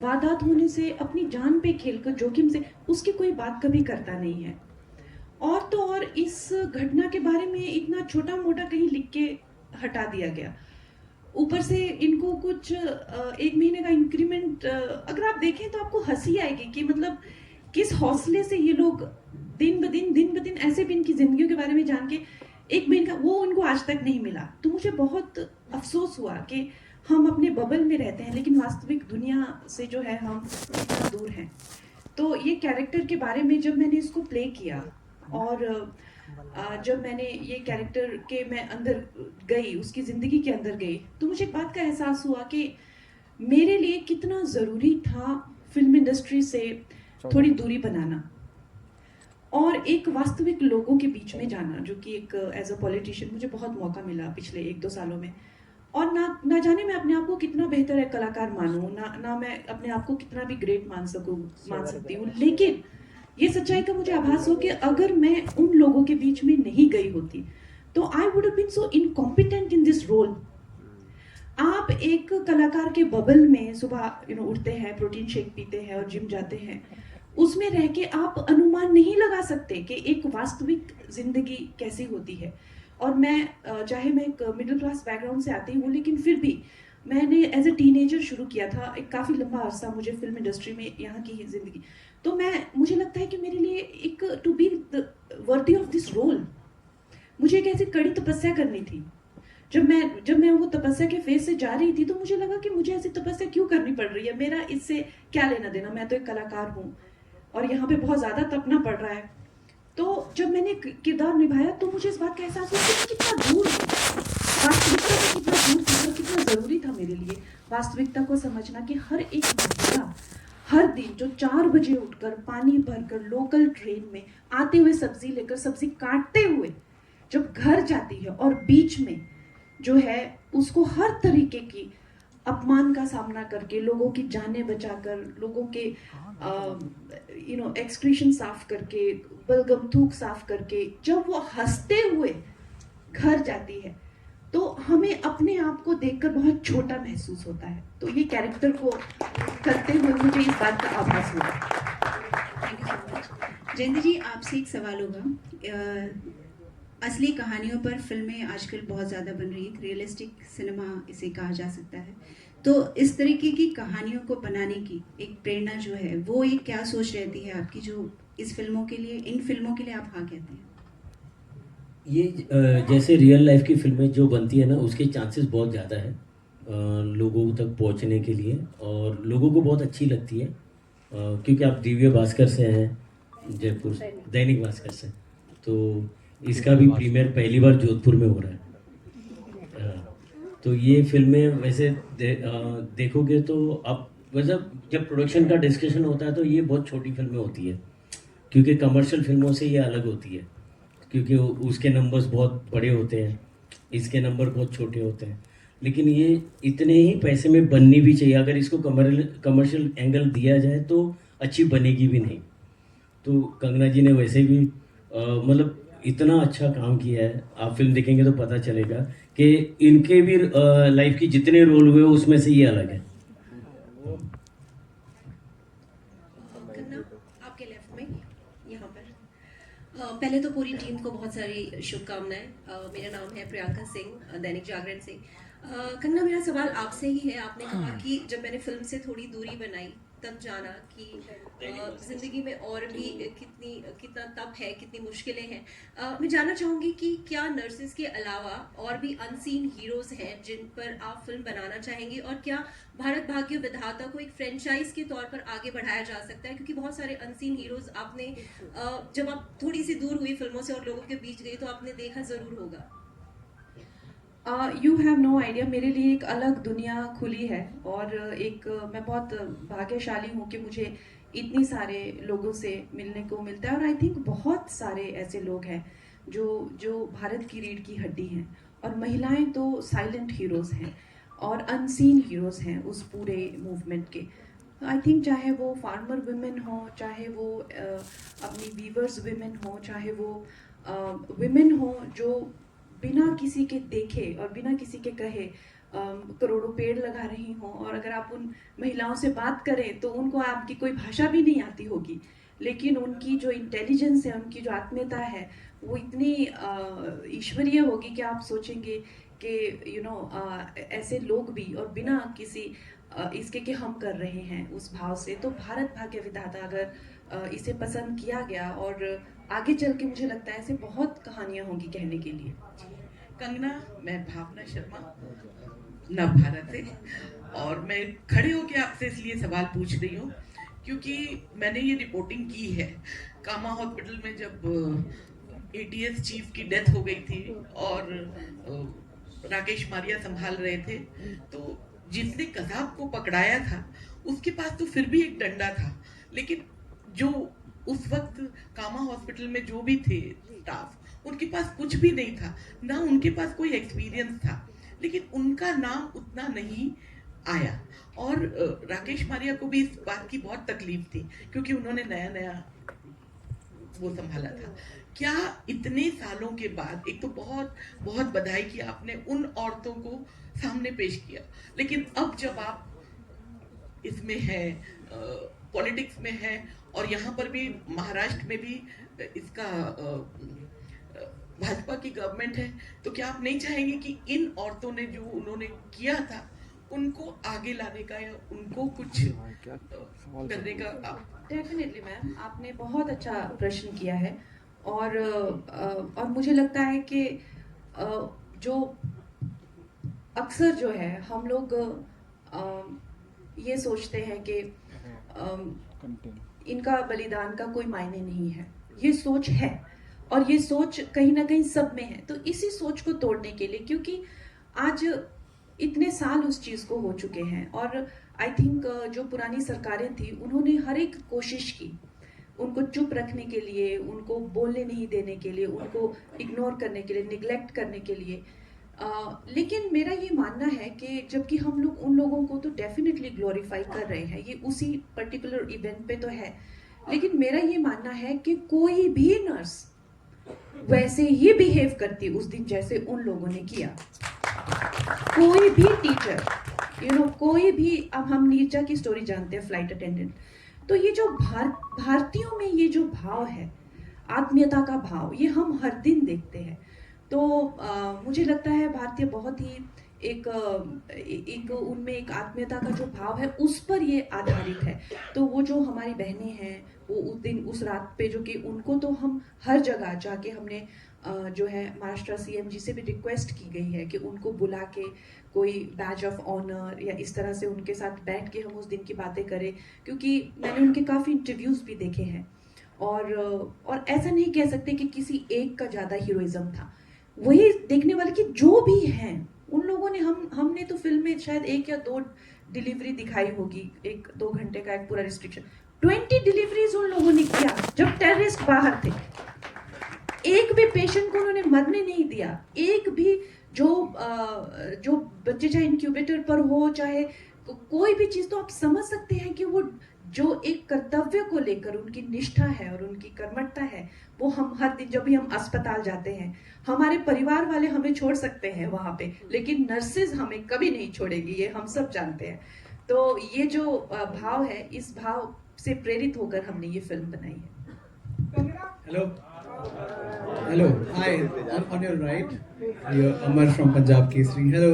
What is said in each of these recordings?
वारदात होने से अपनी जान पे खेलकर जोखिम से उसकी कोई बात कभी करता नहीं है। और तो और इस घटना के बारे में इतना छोटा-मोटा कहीं लिख के हटा दिया गया। ऊपर से इनको कुछ 1 महीने का इंक्रीमेंट अगर आप देखें तो आपको हँसी आएगी कि मतलब किस हौसले से ये लोग दिन ब दिन ऐसे भी इनकी ज़िंदगियों के बारे में जान के 1 महीने का वो उनको आज तक नहीं मिला। तो मुझे बहुत अफ़सोस हुआ कि हम अपने बबल में रहते हैं लेकिन वास्तविक दुनिया से जो है हम इतना दूर हैं। तो ये कैरेक्टर के बारे में जब मैंने इसको प्ले किया और जब मैंने ये कैरेक्टर के मैं अंदर गई, उसकी ज़िंदगी के अंदर गई, तो मुझे एक बात का एहसास हुआ कि मेरे लिए कितना ज़रूरी था फ़िल्म इंडस्ट्री से थोड़ी दूरी बनाना और एक वास्तविक लोगों के बीच में जाना, जो कि एक एज़ अ पॉलिटिशियन मुझे बहुत मौका मिला पिछले 1-2 सालों में। और ना जाने मैं अपने आप को कितना बेहतर एक कलाकार मानूँ, ना मैं अपने आप को कितना भी ग्रेट मान सकती हूँ। लेकिन ये सच्चाई का मुझे आभास हो कि अगर मैं उन लोगों के बीच में नहीं गई होती, तो I would have been so incompetent in this role. आप एक कलाकार के बबल में सुबह उठते हैं, प्रोटीन शेक पीते हैं और जिम जाते हैं। उसमें रह के आप अनुमान नहीं लगा सकते कि एक वास्तविक ज़िंदगी कैसी होती है। और मैं चाहे मैं एक मिडल क्लास बैकग्राउंड से आती हूँ, लेकिन फिर भी मैंने एज़ अ टीनेजर शुरू किया था, एक काफ़ी लंबा अरसा मुझे फ़िल्म इंडस्ट्री में यहाँ की ही ज़िंदगी। तो मुझे लगता है कि मेरे लिए एक to be the worthy of this role, मुझे एक ऐसी कड़ी तपस्या करनी थी। जब मैं वो तपस्या के फेज़ से जा रही थी, तो मुझे लगा कि मुझे ऐसी तपस्या क्यों करनी पड़ रही है? मेरा इससे क्या लेना-देना? मैं तो एक कलाकार हूँ और यहाँ पे बहुत ज़्यादा तपना पड़ रहा है। तो जब मैंने किरदार निभाया तो मुझे इस बात का एहसास हुआ कि मैं कितना दूर हूँ। वास्तविकता से कितना दूर थी और कितना ज़रूरी था मेरे लिए वास्तविकता को समझना कि हर एक महिला, हर दिन जो 4 बजे उठकर, पानी भरकर, लोकल ट्रेन में आते हुए सब्ज़ी लेकर, सब्ज़ी काटते हुए जब घर जाती है और बीच में जो है उसको हर तरीके की अपमान का सामना करके, लोगों की जानें बचाकर, लोगों के एक्सक्रीशन साफ करके, बलगम थूक साफ करके, जब वो हंसते हुए घर जाती है, तो हमें अपने आप को देखकर बहुत छोटा महसूस होता है। तो ये कैरेक्टर को करते हुए मुझे इस बात का आभास हुआ। Thank you so much. Jayanti ji, आपसे एक सवाल होगा। असली कहानियों पर फिल्में आजकल बहुत ज़्यादा बन रही है, रियलिस्टिक सिनेमा इसे कहा जा सकता है। तो इस तरीके की कहानियों को बनाने की एक प्रेरणा जो है, वो एक क्या सोच रहती है आपकी, जो इस फिल्मों के लिए, इन फिल्मों के लिए आप हाँ कहते हैं? ये जैसे रियल लाइफ की फिल्में जो बनती है ना, उसके चांसेस बहुत ज़्यादा है लोगों तक पहुंचने के लिए, और लोगों को बहुत अच्छी लगती है क्योंकि आप दिव्य भास्कर से हैं, जयपुर दैनिक भास्कर से, तो इसका भी प्रीमियर पहली बार जोधपुर में हो रहा है। तो ये फिल्में वैसे देखोगे तो आप मतलब जब प्रोडक्शन का डिस्कशन होता है तो ये बहुत छोटी फिल्में होती है, क्योंकि कमर्शियल फिल्मों से ये अलग होती है, क्योंकि उसके नंबर्स बहुत बड़े होते हैं, इसके नंबर बहुत छोटे होते हैं। लेकिन ये इतने ही पैसे में बननी भी चाहिए, अगर इसको कमर्शियल एंगल दिया जाए तो अच्छी बनेगी भी नहीं। तो कंगना जी ने वैसे भी मतलब इतना अच्छा काम किया है, आप फिल्म देखेंगे तो पता चलेगा कि इनके भी लाइफ की जितने रोल हुए उसमें से ये अलग है। कंगना, आपके लेफ्ट में यहाँ पर। पहले तो पूरी टीम को बहुत सारी शुभकामनाएं। मेरा नाम है प्रियंका सिंह, दैनिक जागरण से। कंगना, मेरा सवाल आपसे ही है। आपने कहा कि जब मैंने फिल्म से थोड़ी दूरी बनाई तब जाना कि ज़िंदगी में और भी कितना तप है, कितनी मुश्किलें हैं। मैं जानना चाहूँगी कि क्या नर्सिस के अलावा और भी अनसीन हीरोज़ हैं जिन पर आप फिल्म बनाना चाहेंगी, और क्या भारत भाग्य विधाता को एक फ्रेंचाइज के तौर पर आगे बढ़ाया जा सकता है? क्योंकि बहुत सारे अनसीन हीरोज़ आपने जब आप थोड़ी सी दूर हुई फिल्मों से और लोगों के बीच गई तो आपने देखा ज़रूर होगा। यू हैव नो आइडिया, मेरे लिए एक अलग दुनिया खुली है और मैं बहुत भाग्यशाली हूँ कि मुझे इतनी सारे लोगों से मिलने को मिलता है। और आई थिंक बहुत सारे ऐसे लोग हैं जो जो भारत की रीढ़ की हड्डी हैं, और महिलाएं तो साइलेंट हीरोज़ हैं और अनसीन हीरोज़ हैं उस पूरे मूवमेंट के। आई थिंक चाहे वो फार्मर वुमेन हो, चाहे वो अपनी वीवर्स वुमेन हो, चाहे वो वुमेन हो जो बिना किसी के देखे और बिना किसी के कहे करोड़ों पेड़ लगा रही हों, और अगर आप उन महिलाओं से बात करें तो उनको आपकी कोई भाषा भी नहीं आती होगी, लेकिन उनकी जो इंटेलिजेंस है, उनकी जो आत्मीयता है, वो इतनी ईश्वरीय होगी कि आप सोचेंगे कि ऐसे लोग भी, और बिना किसी इसके कि हम कर रहे हैं उस भाव से। तो भारत भाग्य विधाता अगर इसे पसंद किया गया, और आगे चल के मुझे लगता है ऐसे बहुत कहानियां होंगी कहने के लिए। कंगना, मैं भावना शर्मा नव भारत से, और मैं खड़े होकर आपसे इसलिए सवाल पूछ रही हूँ क्योंकि मैंने ये रिपोर्टिंग की है। कामा हॉस्पिटल में जब एटीएस चीफ की डेथ हो गई थी और राकेश मारिया संभाल रहे थे, तो जिसने कसाब को पकड़ाया था उसके पास तो फिर भी एक डंडा था, लेकिन जो उस वक्त कामा हॉस्पिटल में जो भी थे स्टाफ, उनके पास कुछ भी नहीं था, ना उनके पास कोई एक्सपीरियंस था, लेकिन उनका नाम उतना नहीं आया। और राकेश मारिया को भी इस बात की बहुत तकलीफ थी क्योंकि उन्होंने नया नया वो संभाला था। क्या इतने सालों के बाद, एक तो बहुत बहुत बधाई कि आपने उन औरतों को सामने पेश किया, लेकिन अब जब आप इसमें है, पॉलिटिक्स में है, और यहाँ पर भी महाराष्ट्र में भी इसका भाजपा की गवर्नमेंट है, तो क्या आप नहीं चाहेंगे कि इन औरतों ने जो उन्होंने किया था उनको आगे लाने का या उनको कुछ करने का? डेफिनेटली मैम, आपने बहुत अच्छा प्रश्न किया है, और मुझे लगता है कि जो अक्सर जो है हम लोग ये सोचते हैं कि इनका बलिदान का कोई मायने नहीं है। ये सोच है, और ये सोच कहीं ना कहीं सब में है। तो इसी सोच को तोड़ने के लिए, क्योंकि आज इतने साल उस चीज़ को हो चुके हैं, और आई थिंक जो पुरानी सरकारें थी उन्होंने हर एक कोशिश की उनको चुप रखने के लिए, उनको बोलने नहीं देने के लिए, उनको इग्नोर करने के लिए, निगलेक्ट करने के लिए। लेकिन मेरा ये मानना है कि जबकि हम लोग उन लोगों को तो डेफिनेटली ग्लोरीफाई कर रहे हैं, ये उसी पर्टिकुलर इवेंट पे तो है, लेकिन मेरा ये मानना है कि कोई भी नर्स वैसे ही बिहेव करती उस दिन जैसे उन लोगों ने किया। कोई भी टीचर, कोई भी, अब हम नीरजा की स्टोरी जानते हैं, फ्लाइट अटेंडेंट, तो ये जो भारतीयों में ये जो भाव है, आत्मीयता का भाव, ये हम हर दिन देखते हैं। तो मुझे लगता है भारतीय बहुत ही एक उनमें एक आत्मीयता का जो भाव है उस पर ये आधारित है। तो वो जो हमारी बहनें हैं, वो उस दिन उस रात पे, जो कि उनको तो हम हर जगह जाके हमने जो है महाराष्ट्र सीएम जी से भी रिक्वेस्ट की गई है कि उनको बुला के कोई बैज ऑफ ऑनर या इस तरह से उनके साथ बैठ के हम उस दिन की बातें करें, क्योंकि मैंने उनके काफ़ी इंटरव्यूज़ भी देखे हैं, और ऐसा नहीं कह सकते कि किसी एक का ज़्यादा हीरोइज्म था। वही देखने वाले कि जो भी हैं उन लोगों ने, हमने तो फिल्म में शायद 1 या 2 डिलीवरी दिखाई होगी, 1-2 घंटे का एक पूरा रिस्ट्रिक्शन, 20 डिलीवरीज उन लोगों ने किया जब टेररिस्ट बाहर थे। एक भी पेशेंट को उन्होंने मरने नहीं दिया। एक भी जो बच्चे चाहे इंक्यूबेटर पर हो, चाहे कोई भी चीज़, तो आप समझ सकते हैं कि वो जो एक कर्तव्य को लेकर उनकी निष्ठा है और उनकी कर्मठता है, वो हम हर दिन जब भी हम अस्पताल जाते हैं, हमारे परिवार वाले हमें छोड़ सकते हैं वहाँ पे, लेकिन नर्सेज हमें कभी नहीं छोड़ेगी, ये हम सब जानते हैं। तो ये जो भाव है, इस भाव से प्रेरित होकर हमने ये फिल्म बनाई है। Hello, hi, on your right, you're Amar from Punjab Kesari. Hello.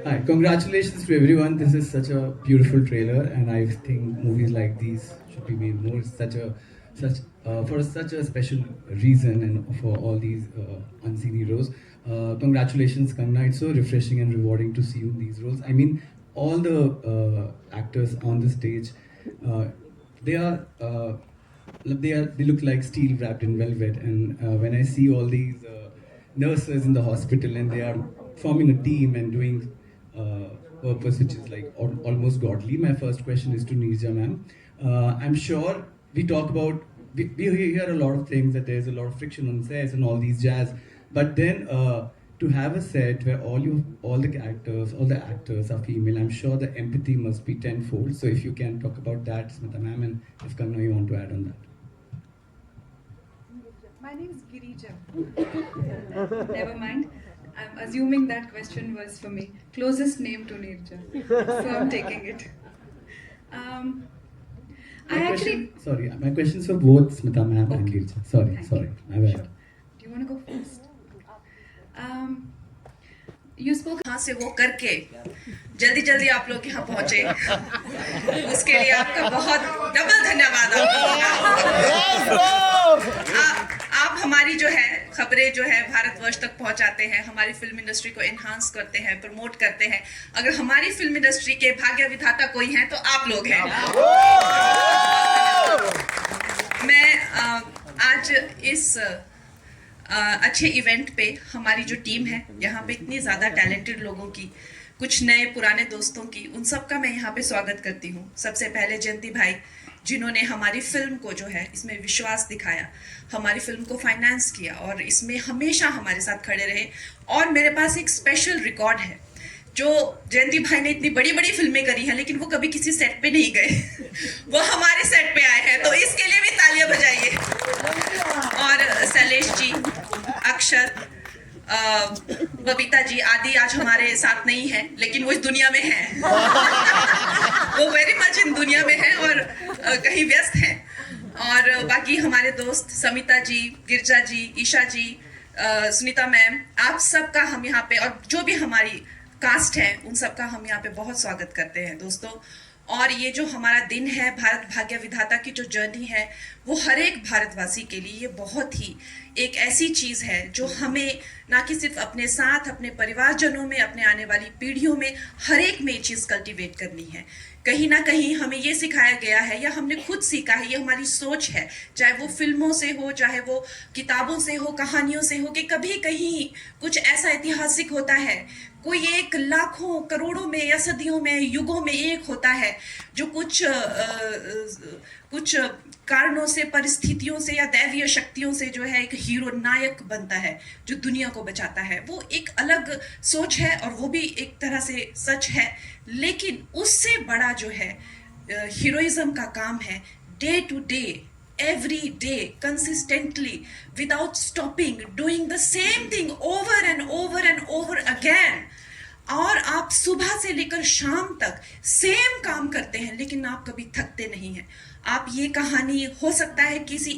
Hi, congratulations to everyone. This is such a beautiful trailer, and I think movies like these should be made more. For such a special reason, and for all these unseen heroes. Congratulations, Kangna. It's so refreshing and rewarding to see you in these roles. I mean, all the actors on the stage, they look like steel wrapped in velvet, and when I see all these nurses in the hospital and they are forming a team and doing purpose which is like almost godly, my first question is to Neerja ma'am. I'm sure we hear a lot of things, that there's a lot of friction on sets and all these jazz, but then to have a set where all the actors are female, I'm sure the empathy must be tenfold. So if you can talk about that, Smita ma'am, and if Kangna you want to add on that. My name is Girija. Never mind. I'm assuming that question was for me. Closest name to Neerja. So I'm taking it. Sorry, my question's for both Smita ma'am and Okay. Neerja. Sorry, Thank sorry. you. My bad. Sure. Do you want to go first? You spoke. यहाँ से वो करके जल्दी जल्दी आप लोग यहाँ पहुंचे उसके लिए आपका बहुत डबल धन्यवाद आप हमारी जो है खबरें जो है भारतवर्ष तक पहुंचाते हैं, हमारी फिल्म इंडस्ट्री को एनहांस करते हैं, प्रमोट करते हैं। अगर हमारी फिल्म इंडस्ट्री के भाग्य विधाता कोई हैं तो आप लोग हैं। मैं आज इस अच्छे इवेंट पे हमारी जो टीम है, यहाँ पे इतनी ज़्यादा टैलेंटेड लोगों की, कुछ नए पुराने दोस्तों की, उन सब का मैं यहाँ पे स्वागत करती हूँ। सबसे पहले जयंती भाई, जिन्होंने हमारी फिल्म को जो है इसमें विश्वास दिखाया, हमारी फिल्म को फाइनेंस किया और इसमें हमेशा हमारे साथ खड़े रहे। और मेरे पास एक स्पेशल रिकॉर्ड है, जो जयंती भाई ने इतनी बड़ी बड़ी फिल्में करी हैं लेकिन वो कभी किसी सेट पे नहीं गए वो हमारे सेट पे आए हैं, तो इसके लिए भी तालियां बजाइए। और शैलेश जी, अक्षर, बबीता जी आदि आज हमारे साथ नहीं है लेकिन वो इस दुनिया में हैं वो वेरी मच इन दुनिया में हैं और कहीं व्यस्त हैं। और बाकी हमारे दोस्त समिता जी, गिरजा जी, ईशा जी, सुनीता मैम, आप सबका हम यहाँ पे, और जो भी हमारी कास्ट है उन सबका हम यहाँ पे बहुत स्वागत करते हैं दोस्तों। और ये जो हमारा दिन है, भारत भाग्य विधाता की जो जर्नी है, वो हर एक भारतवासी के लिए ये बहुत ही एक ऐसी चीज़ है जो हमें ना कि सिर्फ अपने साथ, अपने परिवारजनों में, अपने आने वाली पीढ़ियों में, हर एक में ये चीज़ कल्टीवेट करनी है। कहीं ना कहीं हमें ये सिखाया गया है या हमने खुद सीखा है, ये हमारी सोच है, चाहे वो फिल्मों से हो, चाहे वो किताबों से हो, कहानियों से हो, कि कभी कहीं कुछ ऐसा ऐतिहासिक होता है, कोई एक लाखों करोड़ों में या सदियों में, युगों में एक होता है जो कुछ कारणों से, परिस्थितियों से या दैवीय शक्तियों से जो है एक हीरो नायक बनता है जो दुनिया को बचाता है। वो एक अलग सोच है और वो भी एक तरह से सच है, लेकिन उससे बड़ा जो है हीरोइज्म का काम है day to day, every day, consistently, without stopping, doing the same thing over and over and over again. और आप सुबह से लेकर शाम तक सेम काम करते हैं लेकिन आप कभी थकते नहीं हैं। आप ये कहानी हो सकता है किसी